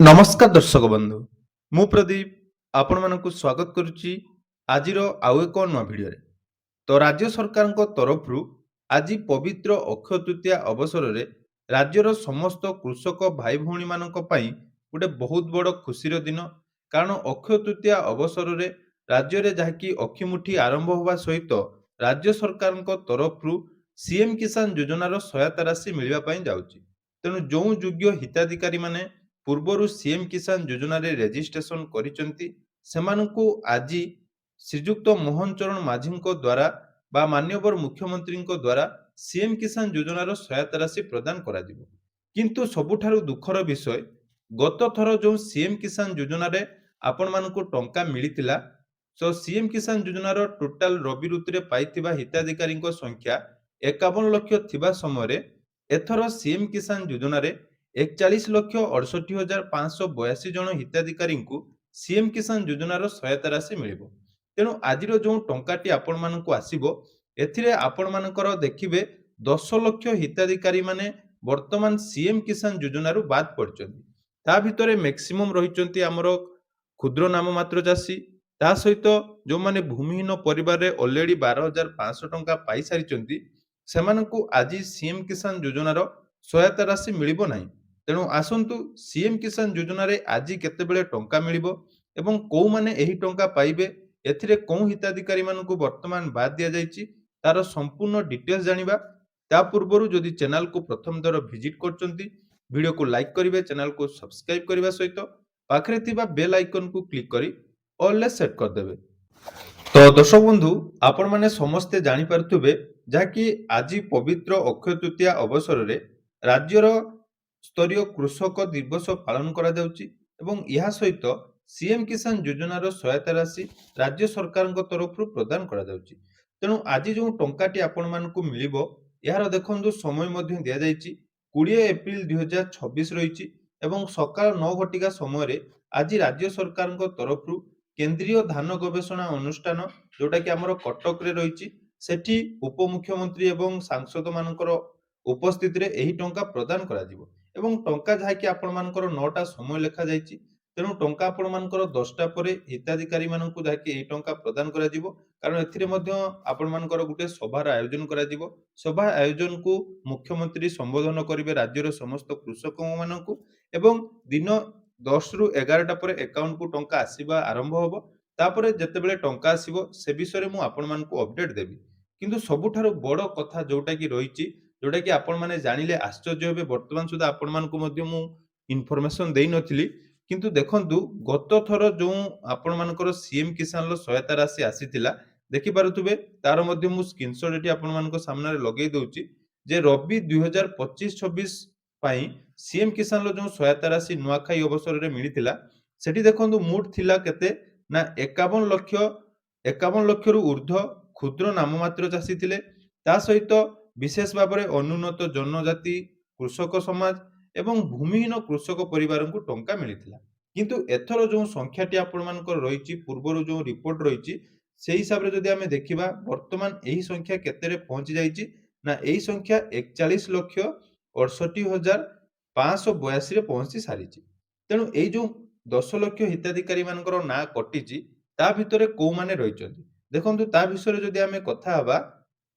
ନମସ୍କାର ଦର୍ଶକ ବନ୍ଧୁ, ମୁଁ ପ୍ରଦୀପ ଆପଣମାନଙ୍କୁ ସ୍ୱାଗତ କରୁଛି ଆଜିର ଆଉ ଏକ ନୂଆ ଭିଡ଼ିଓରେ। ତ ରାଜ୍ୟ ସରକାରଙ୍କ ତରଫରୁ ଆଜି ପବିତ୍ର ଅକ୍ଷୟ ତୃତୀୟା ଅବସରରେ ରାଜ୍ୟର ସମସ୍ତ କୃଷକ ଭାଇ ଭଉଣୀମାନଙ୍କ ପାଇଁ ଗୋଟେ ବହୁତ ବଡ଼ ଖୁସିର ଦିନ। କାରଣ ଅକ୍ଷୟ ତୃତୀୟା ଅବସରରେ ରାଜ୍ୟରେ ଯାହାକି ଅକ୍ଷିମୁଠି ଆରମ୍ଭ ହେବା ସହିତ ରାଜ୍ୟ ସରକାରଙ୍କ ତରଫରୁ ସିଏମ୍ କିଷାନ ଯୋଜନାର ସହାୟତା ରାଶି ମିଳିବା ପାଇଁ ଯାଉଛି। ତେଣୁ ଯେଉଁ ଯୋଗ୍ୟ ହିତାଧିକାରୀମାନେ ପୂର୍ବରୁ ସିଏମ୍ କିଷାନ ଯୋଜନାରେ ରେଜିଷ୍ଟ୍ରେସନ କରିଛନ୍ତି ସେମାନଙ୍କୁ ଆଜି ଶ୍ରୀଯୁକ୍ତ ମୋହନ ଚରଣ ମାଝୀଙ୍କ ଦ୍ୱାରା ବା ମାନ୍ୟବର ମୁଖ୍ୟମନ୍ତ୍ରୀଙ୍କ ଦ୍ୱାରା ସିଏମ୍ କିଷାନ ଯୋଜନାର ସହାୟତା ରାଶି ପ୍ରଦାନ କରାଯିବ। କିନ୍ତୁ ସବୁଠାରୁ ଦୁଃଖର ବିଷୟ, ଗତ ଥର ଯେଉଁ ସିଏମ୍ କିଷାନ ଯୋଜନାରେ ଆପଣମାନଙ୍କୁ ଟଙ୍କା ମିଳିଥିଲା, ତ ସିଏମ୍ କିଷାନ ଯୋଜନାର ଟୋଟାଲ ରବି ଋତୁରେ ପାଇଥିବା ହିତାଧିକାରୀଙ୍କ ସଂଖ୍ୟା 51 ଲକ୍ଷ ଥିବା ସମୟରେ ଏଥର ସିଏମ୍ କିଷାନ ଯୋଜନାରେ 41,68,582 ଜଣ ହିତାଧିକାରୀଙ୍କୁ ସିଏମ୍ କିଷାନ ଯୋଜନାର ସହାୟତା ରାଶି ମିଳିବ। ତେଣୁ ଆଜିର ଯେଉଁ ଟଙ୍କାଟି ଆପଣମାନଙ୍କୁ ଆସିବ, ଏଥିରେ ଆପଣମାନଙ୍କର ଦେଖିବେ 10 ଲକ୍ଷ ହିତାଧିକାରୀ ମାନେ ବର୍ତ୍ତମାନ ସିଏମ୍ କିଷାନ ଯୋଜନାରୁ ବାଦ ପଡ଼ିଛନ୍ତି। ତା ଭିତରେ ମ୍ୟାକ୍ସିମମ୍ ରହିଛନ୍ତି ଆମର କ୍ଷୁଦ୍ର ନାମମାତ୍ର ଚାଷୀ, ତା ସହିତ ଯେଉଁମାନେ ଭୂମିହୀନ ପରିବାରରେ ଅଲରେଡି 12,500 ଟଙ୍କା ପାଇସାରିଛନ୍ତି, ସେମାନଙ୍କୁ ଆଜି ସିଏମ୍ କିଷାନ ଯୋଜନାର ସହାୟତା ରାଶି ମିଳିବ ନାହିଁ। ତେଣୁ ଆସନ୍ତୁ ସିଏମ୍ କିଷାନ ଯୋଜନାରେ ଆଜି କେତେବେଳେ ଟଙ୍କା ମିଳିବ ଏବଂ କୋଉମାନେ ଏହି ଟଙ୍କା ପାଇବେ, ଏଥିରେ କେଉଁ ହିତାଧିକାରୀମାନଙ୍କୁ ବର୍ତ୍ତମାନ ବାଦ ଦିଆଯାଇଛି ତାର ସମ୍ପୂର୍ଣ୍ଣ ଡିଟେଲ୍ସ ଜାଣିବା। ତା ପୂର୍ବରୁ ଯଦି ଚ୍ୟାନେଲକୁ ପ୍ରଥମ ଥର ଭିଜିଟ୍ କରୁଛନ୍ତି, ଭିଡ଼ିଓକୁ ଲାଇକ୍ କରିବେ, ଚ୍ୟାନେଲକୁ ସବସ୍କ୍ରାଇବ୍ କରିବା ସହିତ ପାଖରେ ଥିବା ବେଲ୍ ଆଇକନକୁ କ୍ଲିକ୍ କରି ଅଲରେ ସେଟ୍ କରିଦେବେ। ତ ଦର୍ଶକ ବନ୍ଧୁ, ଆପଣମାନେ ସମସ୍ତେ ଜାଣିପାରୁଥିବେ ଯାହାକି ଆଜି ପବିତ୍ର ଅକ୍ଷୟ ତୃତୀୟା ଅବସରରେ ରାଜ୍ୟର ସ୍ତରୀୟ କୃଷକ ଦିବସ ପାଳନ କରାଯାଉଛି ଏବଂ ଏହା ସହିତ ସିଏମ୍ କିଷାନ ଯୋଜନାର ସହାୟତା ରାଶି ରାଜ୍ୟ ସରକାରଙ୍କ ତରଫରୁ ପ୍ରଦାନ କରାଯାଉଛି। ତେଣୁ ଆଜି ଯେଉଁ ଟଙ୍କାଟି ଆପଣମାନଙ୍କୁ ମିଳିବ, ଏହାର ଦେଖନ୍ତୁ ସମୟ ମଧ୍ୟ ଦିଆଯାଇଛି 20 ଏପ୍ରିଲ 2026 ରହିଛି ଏବଂ ସକାଳ 9 ଘଟିକା ସମୟରେ ଆଜି ରାଜ୍ୟ ସରକାରଙ୍କ ତରଫରୁ କେନ୍ଦ୍ରୀୟ ଧାନ ଗବେଷଣା ଅନୁଷ୍ଠାନ ଯୋଉଟାକି ଆମର କଟକରେ ରହିଛି, ସେଠି ଉପମୁଖ୍ୟମନ୍ତ୍ରୀ ଏବଂ ସାଂସଦମାନଙ୍କର ଉପସ୍ଥିତିରେ ଏହି ଟଙ୍କା ପ୍ରଦାନ କରାଯିବ ଏବଂ ଟଙ୍କା ଯାହାକି ଆପଣମାନଙ୍କର 9ଟା ସମୟ ଲେଖାଯାଇଛି। ତେଣୁ ଟଙ୍କା ଆପଣମାନଙ୍କର 10ଟା ପରେ ହିତାଧିକାରୀମାନଙ୍କୁ ଯାହାକି ଏହି ଟଙ୍କା ପ୍ରଦାନ କରାଯିବ। କାରଣ ଏଥିରେ ମଧ୍ୟ ଆପଣମାନଙ୍କର ଗୋଟେ ସଭାର ଆୟୋଜନ କରାଯିବ। ସଭା ଆୟୋଜନକୁ ମୁଖ୍ୟମନ୍ତ୍ରୀ ସମ୍ବୋଧନ କରିବେ ରାଜ୍ୟର ସମସ୍ତ କୃଷକମାନଙ୍କୁ ଏବଂ ଦିନ 10ରୁ 11ଟା ପରେ ଆକାଉଣ୍ଟକୁ ଟଙ୍କା ଆସିବା ଆରମ୍ଭ ହେବ। ତାପରେ ଯେତେବେଳେ ଟଙ୍କା ଆସିବ ସେ ବିଷୟରେ ମୁଁ ଆପଣମାନଙ୍କୁ ଅପଡେଟ୍ ଦେବି। କିନ୍ତୁ ସବୁଠାରୁ ବଡ଼ କଥା ଯୋଉଟାକି ରହିଛି, ଯୋଉଟାକି ଆପଣମାନେ ଜାଣିଲେ ଆଶ୍ଚର୍ଯ୍ୟ ହେବେ, ବର୍ତ୍ତମାନ ସୁଦ୍ଧା ଆପଣମାନଙ୍କୁ ମଧ୍ୟ ମୁଁ ଇନଫର୍ମେସନ ଦେଇନଥିଲି। କିନ୍ତୁ ଦେଖନ୍ତୁ ଗତ ଥର ଯେଉଁ ଆପଣମାନଙ୍କର ସିଏମ୍ କିଷାନର ସହାୟତା ରାଶି ଆସିଥିଲା, ଦେଖିପାରୁଥିବେ ତାର ମଧ୍ୟ ମୁଁ ସ୍କ୍ରିନଶଟ ଏଠି ଆପଣମାନଙ୍କ ସାମ୍ନାରେ ଲଗେଇ ଦଉଛି ଯେ ରବି 2025-26 ପାଇଁ ସିଏମ୍ କିଷାନର ଯେଉଁ ସହାୟତା ରାଶି ନୂଆଖାଇ ଅବସରରେ ମିଳିଥିଲା, ସେଠି ଦେଖନ୍ତୁ ମୁଠ ଥିଲା କେତେ ନା 51 ଲକ୍ଷରୁ ଉର୍ଦ୍ଧ୍ୱ କ୍ଷୁଦ୍ର ନାମମାତ୍ର ଚାଷୀ ଥିଲେ। ତା ସହିତ ବିଶେଷ ଭାବରେ ଅନୁନ୍ନତ ଜନଜାତି କୃଷକ ସମାଜ ଏବଂ ଭୂମିହୀନ କୃଷକ ପରିବାରଙ୍କୁ ଟଙ୍କା ମିଳିଥିଲା। କିନ୍ତୁ ଏଥର ଯେଉଁ ସଂଖ୍ୟାଟି ଆପଣମାନଙ୍କର ରହିଛି, ପୂର୍ବରୁ ଯେଉଁ ରିପୋର୍ଟ ରହିଛି ସେହି ହିସାବରେ ଯଦି ଆମେ ଦେଖିବା, ବର୍ତ୍ତମାନ ଏହି ସଂଖ୍ୟା କେତେରେ ପହଞ୍ଚି ଯାଇଛି ନା ଏହି ସଂଖ୍ୟା 41,68,582ରେ ପହଞ୍ଚି ସାରିଛି। ତେଣୁ ଏଇ ଯେଉଁ 10 ଲକ୍ଷ ହିତାଧିକାରୀ ମାନଙ୍କର ନାଁ କଟିଛି, ତା ଭିତରେ କୋଉମାନେ ରହିଛନ୍ତି ଦେଖନ୍ତୁ। ତା ବିଷୟରେ ଯଦି ଆମେ କଥା ହେବା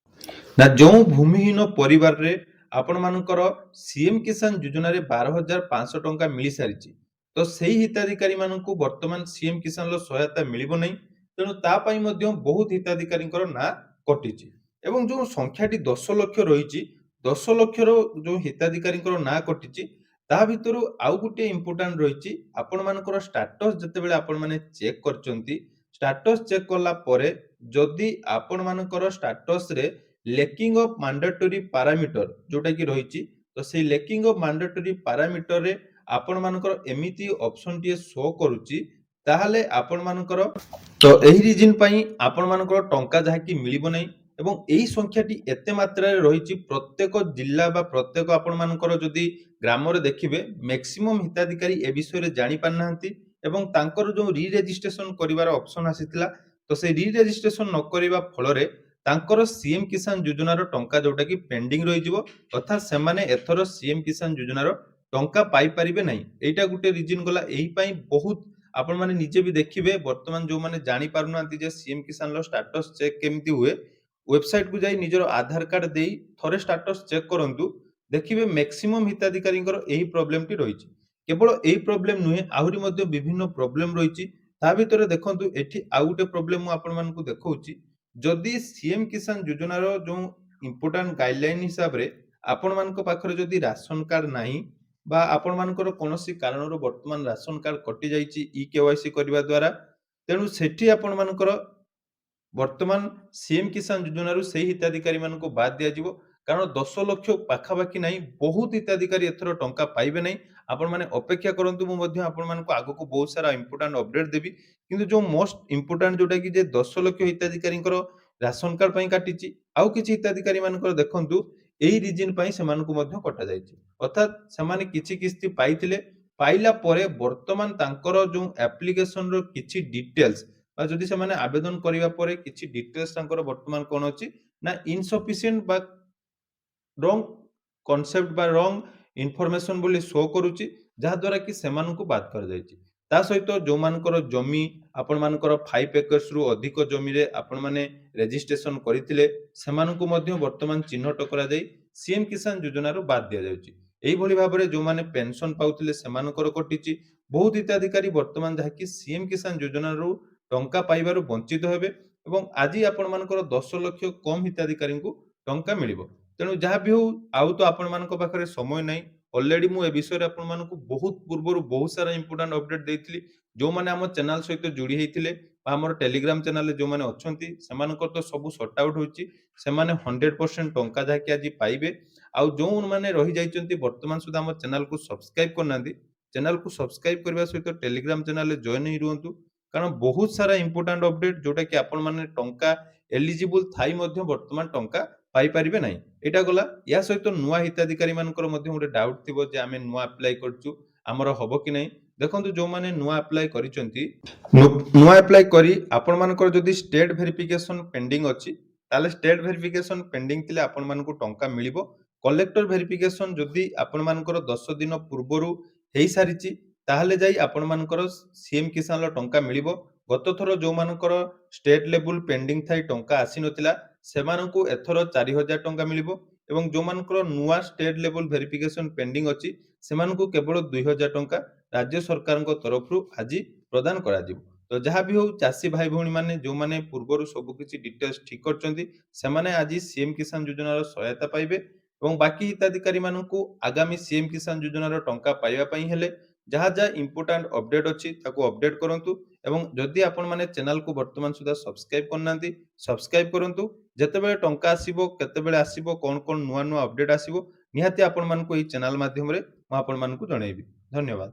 ନା, ଯେଉଁ ଭୂମିହୀନ ପରିବାରରେ ଆପଣମାନଙ୍କର ସିଏମ୍ କିଷାନ ଯୋଜନାରେ 12,500 ଟଙ୍କା ମିଳିସାରିଛି, ତ ସେହି ହିତାଧିକାରୀ ମାନଙ୍କୁ ବର୍ତ୍ତମାନ ସିଏମ୍ କିଷାନର ସହାୟତା ମିଳିବ ନାହିଁ। ତେଣୁ ତା ପାଇଁ ମଧ୍ୟ ବହୁତ ହିତାଧିକାରୀଙ୍କର ନାଁ କଟିଛି ଏବଂ ଯେଉଁ ସଂଖ୍ୟାଟି 10 ଲକ୍ଷ ରହିଛି, 10 ଲକ୍ଷର ଯେଉଁ ହିତାଧିକାରୀଙ୍କର ନାଁ କଟିଛି ତା ଭିତରୁ ଆଉ ଗୋଟିଏ ଇମ୍ପୋର୍ଟାଣ୍ଟ ରହିଛି। ଆପଣମାନଙ୍କର ଷ୍ଟାଟସ ଯେତେବେଳେ ଆପଣମାନେ ଚେକ୍ କରିଛନ୍ତି, ଷ୍ଟାଟସ ଚେକ୍ କଲା ପରେ ଯଦି ଆପଣମାନଙ୍କର ଷ୍ଟାଟସରେ ଲେକିଂ ଅଫ୍ ମାଣ୍ଡାଟୋରି ପାରାମିଟର ଯୋଉଟା କି ରହିଛି, ତ ସେଇ ଲେକିଂ ଅଫ୍ ମାଣ୍ଡାଟୋରି ପାରାମିଟରରେ ଆପଣମାନଙ୍କର ଏମିତି ଅପସନଟିଏ ଶୋ କରୁଛି, ତାହେଲେ ଆପଣମାନଙ୍କର ତ ଏହି ରିଜିନ ପାଇଁ ଆପଣମାନଙ୍କର ଟଙ୍କା ଯାହାକି ମିଳିବ ନାହିଁ ଏବଂ ଏହି ସଂଖ୍ୟାଟି ଏତେ ମାତ୍ରାରେ ରହିଛି ପ୍ରତ୍ୟେକ ଜିଲ୍ଲା ବା ପ୍ରତ୍ୟେକ ଆପଣମାନଙ୍କର ଯଦି ଗ୍ରାମରେ ଦେଖିବେ, ମ୍ୟାକ୍ସିମମ୍ ହିତାଧିକାରୀ ଏ ବିଷୟରେ ଜାଣି ପାରିନାହାନ୍ତି ଏବଂ ତାଙ୍କର ଯେଉଁ ରି ରେଜିଷ୍ଟ୍ରେସନ କରିବାର ଅପସନ ଆସିଥିଲା, ତ ସେଇ ରି ରେଜିଷ୍ଟ୍ରେସନ ନ କରିବା ଫଳରେ ତାଙ୍କର ସିଏମ୍ କିଷାନ ଯୋଜନାର ଟଙ୍କା ଯୋଉଟା କି ପେଣ୍ଡିଂ ରହିଯିବ, ଅର୍ଥାତ୍ ସେମାନେ ଏଥର ସିଏମ୍ କିଷାନ ଯୋଜନାର ଟଙ୍କା ପାଇପାରିବେ ନାହିଁ। ଏଇଟା ଗୋଟେ ରିଜିନ୍ ଗଲା। ଏହି ପାଇଁ ବହୁତ ଆପଣମାନେ ନିଜେ ବି ଦେଖିବେ ବର୍ତ୍ତମାନ ଯୋଉମାନେ ଜାଣି ପାରୁନାହାନ୍ତି ଯେ ସିଏମ୍ କିଷାନର ଷ୍ଟାଟସ୍ ଚେକ୍ କେମିତି ହୁଏ, ୱେବସାଇଟକୁ ଯାଇ ନିଜର ଆଧାର କାର୍ଡ ଦେଇ ଥରେ ଷ୍ଟାଟସ୍ ଚେକ୍ କରନ୍ତୁ। ଦେଖିବେ ମେକ୍ସିମମ୍ ହିତାଧିକାରୀଙ୍କର ଏହି ପ୍ରୋବ୍ଲେମଟି ରହିଛି। କେବଳ ଏହି ପ୍ରୋବ୍ଲେମ ନୁହେଁ, ଆହୁରି ମଧ୍ୟ ବିଭିନ୍ନ ପ୍ରୋବ୍ଲେମ ରହିଛି। ତା ଭିତରେ ଦେଖନ୍ତୁ ଏଠି ଆଉ ଗୋଟେ ପ୍ରୋବ୍ଲେମ ମୁଁ ଆପଣମାନଙ୍କୁ ଦେଖଉଛି। ଯଦି ସିଏମ୍ କିଷାନ ଯୋଜନାର ଯୋଉ ଇମ୍ପୋର୍ଟାଣ୍ଟ ଗାଇଡଲାଇନ ହିସାବରେ ଆପଣମାନଙ୍କ ପାଖରେ ଯଦି ରାସନ କାର୍ଡ ନାହିଁ ବା ଆପଣମାନଙ୍କର କୌଣସି କାରଣରୁ ବର୍ତ୍ତମାନ ରାସନ କାର୍ଡ କଟି ଯାଇଛି ଇ-କେୱାଇସି କରିବା ଦ୍ୱାରା, ତେଣୁ ସେଠି ଆପଣମାନଙ୍କର ବର୍ତ୍ତମାନ ସିଏମ୍ କିଷାନ ଯୋଜନାରୁ ସେହି ହିତାଧିକାରୀମାନଙ୍କୁ ବାଦ ଦିଆଯିବ। କାରଣ 10 ଲକ୍ଷ ପାଖାପାଖି ନାହିଁ, ବହୁତ ହିତାଧିକାରୀ ଏଥର ଟଙ୍କା ପାଇବେ ନାହିଁ। ଆପଣମାନେ ଅପେକ୍ଷା କରନ୍ତୁ, ମୁଁ ମଧ୍ୟ ଆପଣମାନଙ୍କୁ ଆଗକୁ ବହୁତ ସାରା ଇମ୍ପୋର୍ଟାଣ୍ଟ ଅପଡେଟ୍ ଦେବି। କିନ୍ତୁ ଯୋଉ ମୋଷ୍ଟ ଇମ୍ପୋର୍ଟାଣ୍ଟ ଯୋଉଟାକି ଯେ 10 ଲକ୍ଷ ହିତାଧିକାରୀଙ୍କର ରାସନ କାର୍ଡ ପାଇଁ କାଟିଛି, ଆଉ କିଛି ହିତାଧିକାରୀମାନଙ୍କର ଦେଖନ୍ତୁ ଏଇ ରିଜିନ୍ ପାଇଁ ସେମାନଙ୍କୁ ମଧ୍ୟ କଟାଯାଇଛି। ଅର୍ଥାତ୍ ସେମାନେ କିଛି କିସ୍ତି ପାଇଥିଲେ, ପାଇଲା ପରେ ବର୍ତ୍ତମାନ ତାଙ୍କର ଯୋଉ ଆପ୍ଲିକେସନର କିଛି ଡିଟେଲ୍ସ ବା ଯଦି ସେମାନେ ଆବେଦନ କରିବା ପରେ କିଛି ଡିଟେଲ୍ସ ତାଙ୍କର ବର୍ତ୍ତମାନ କଣ ଅଛି ନା ଇନସଫିସିଏଣ୍ଟ ବା ରଙ୍ଗ କନସେପ୍ଟ ବା ରଙ୍ଗ ଇନଫର୍ମେସନ ବୋଲି ଶୋ କରୁଛି, ଯାହାଦ୍ୱାରା କି ସେମାନଙ୍କୁ ବାଦ କରାଯାଇଛି। ତା ସହିତ ଯୋଉମାନଙ୍କର ଜମି ଆପଣମାନଙ୍କର 5 ଏକର୍ସରୁ ଅଧିକ ଜମିରେ ଆପଣମାନେ ରେଜିଷ୍ଟ୍ରେସନ କରିଥିଲେ, ସେମାନଙ୍କୁ ମଧ୍ୟ ବର୍ତ୍ତମାନ ଚିହ୍ନଟ କରାଯାଇ ସିଏମ୍ କିଷାନ ଯୋଜନାରୁ ବାଦ ଦିଆଯାଉଛି। ଏଇଭଳି ଭାବରେ ଯୋଉମାନେ ପେନସନ ପାଉଥିଲେ ସେମାନଙ୍କର କଟିଛି। ବହୁତ ହିତାଧିକାରୀ ବର୍ତ୍ତମାନ ଯାହାକି ସିଏମ୍ କିଷାନ ଯୋଜନାରୁ ଟଙ୍କା ପାଇବାରୁ ବଞ୍ଚିତ ହେବେ ଏବଂ ଆଜି ଆପଣମାନଙ୍କର 10 ଲକ୍ଷ କମ୍ ହିତାଧିକାରୀଙ୍କୁ ଟଙ୍କା ମିଳିବ। ତେଣୁ ଯାହା ବି ହଉ, ଆଉ ତ ଆପଣମାନଙ୍କ ପାଖରେ ସମୟ ନାହିଁ। ଅଲରେଡି ମୁଁ ଏ ବିଷୟରେ ଆପଣମାନଙ୍କୁ ବହୁତ ପୂର୍ବରୁ ବହୁତ ସାରା ଇମ୍ପୋର୍ଟାଣ୍ଟ ଅପଡେଟ୍ ଦେଇଥିଲି। ଯୋଉମାନେ ଆମ ଚ୍ୟାନେଲ ସହିତ ଯୋଡ଼ି ହେଇଥିଲେ ବା ଆମର ଟେଲିଗ୍ରାମ ଚ୍ୟାନେଲରେ ଯୋଉମାନେ ଅଛନ୍ତି ସେମାନଙ୍କର ତ ସବୁ ସର୍ଟ ଆଉଟ୍ ହୋଇଛି। ସେମାନେ 100% ଟଙ୍କା ଯାହାକି ଆଜି ପାଇବେ। ଆଉ ଯୋଉମାନେ ରହିଯାଇଛନ୍ତି ବର୍ତ୍ତମାନ ସୁଦ୍ଧା ଆମ ଚ୍ୟାନେଲକୁ ସବସ୍କ୍ରାଇବ କରିନାହାନ୍ତି, ଚ୍ୟାନେଲକୁ ସବସ୍କ୍ରାଇବ କରିବା ସହିତ ଟେଲିଗ୍ରାମ ଚ୍ୟାନେଲରେ ଜଏନ୍ ହେଇ ରୁହନ୍ତୁ। କାରଣ ବହୁତ ସାରା ଇମ୍ପୋର୍ଟାଣ୍ଟ ଅପଡେଟ୍ ଯୋଉଟା କି ଆପଣମାନେ ଟଙ୍କା ଏଲିଜିବୁଲ ଥାଇ ମଧ୍ୟ ବର୍ତ୍ତମାନ ଟଙ୍କା ପାଇପାରିବେ ନାହିଁ। ଏଇଟା ଗଲା। ୟା ସହିତ ନୂଆ ହିତାଧିକାରୀମାନଙ୍କର ମଧ୍ୟ ଗୋଟେ ଡାଉଟ୍ ଥିବ ଯେ ଆମେ ନୂଆ ଆପ୍ଲାଏ କରିଛୁ, ଆମର ହବ କି ନାହିଁ। ଦେଖନ୍ତୁ ଯୋଉମାନେ ନୂଆ ଆପ୍ଲାଏ କରିଛନ୍ତି, ନୂଆ ଆପ୍ଲାଏ କରି ଆପଣମାନଙ୍କର ଯଦି ଷ୍ଟେଟ୍ ଭେରିଫିକେସନ ପେଣ୍ଡିଂ ଅଛି, ତାହେଲେ ଷ୍ଟେଟ୍ ଭେରିଫିକେସନ ପେଣ୍ଡିଂ ଥିଲେ ଆପଣମାନଙ୍କୁ ଟଙ୍କା ମିଳିବ। କଲେକ୍ଟର ଭେରିଫିକେସନ ଯଦି ଆପଣମାନଙ୍କର 10 ଦିନ ପୂର୍ବରୁ ହେଇସାରିଛି, ତାହେଲେ ଯାଇ ଆପଣମାନଙ୍କର ସିଏମ୍ କିଷାନର ଟଙ୍କା ମିଳିବ। ଗତ ଥର ଯୋଉମାନଙ୍କର ଷ୍ଟେଟ୍ ଲେବୁଲ ପେଣ୍ଡିଂ ଥାଇ ଟଙ୍କା ଆସିନଥିଲା, ସେମାନଙ୍କୁ ଏଥର 4,000 ଟଙ୍କା ମିଳିବ ଏବଂ ଯୋଉମାନଙ୍କର ନୂଆ ଷ୍ଟେଟ୍ ଲେବୁଲ ଭେରିଫିକେସନ ପେଣ୍ଡିଂ ଅଛି, ସେମାନଙ୍କୁ କେବଳ 2,000 ଟଙ୍କା ରାଜ୍ୟ ସରକାରଙ୍କ ତରଫରୁ ଆଜି ପ୍ରଦାନ କରାଯିବ। ତ ଯାହା ବି ହଉ, ଚାଷୀ ଭାଇ ଭଉଣୀମାନେ ଯୋଉମାନେ ପୂର୍ବରୁ ସବୁ କିଛି ଡିଟେଲ୍ସ ଠିକ୍ କରିଛନ୍ତି, ସେମାନେ ଆଜି ସିଏମ୍ କିଷାନ ଯୋଜନାର ସହାୟତା ପାଇବେ ଏବଂ ବାକି ହିତାଧିକାରୀମାନଙ୍କୁ ଆଗାମୀ ସିଏମ୍ କିଷାନ ଯୋଜନାର ଟଙ୍କା ପାଇବା ପାଇଁ ହେଲେ ଯାହା ଯାହା ଇମ୍ପୋର୍ଟାଣ୍ଟ ଅପଡେଟ୍ ଅଛି ତାକୁ ଅପଡେଟ୍ କରନ୍ତୁ ଏବଂ ଯଦି ଆପଣମାନେ ଚ୍ୟାନେଲକୁ ବର୍ତ୍ତମାନ ସୁଦ୍ଧା ସବସ୍କ୍ରାଇବ କରିନାହାନ୍ତି, ସବସ୍କ୍ରାଇବ କରନ୍ତୁ। ଯେତେବେଳେ ଟଙ୍କା ଆସିବ, କେତେବେଳେ ଆସିବ, କଣ କଣ ନୂଆ ନୂଆ ଅପଡେଟ୍ ଆସିବ, ନିହାତି ଆପଣମାନଙ୍କୁ ଏହି ଚ୍ୟାନେଲ ମାଧ୍ୟମରେ ମୁଁ ଆପଣମାନଙ୍କୁ ଜଣେଇବି। ଧନ୍ୟବାଦ।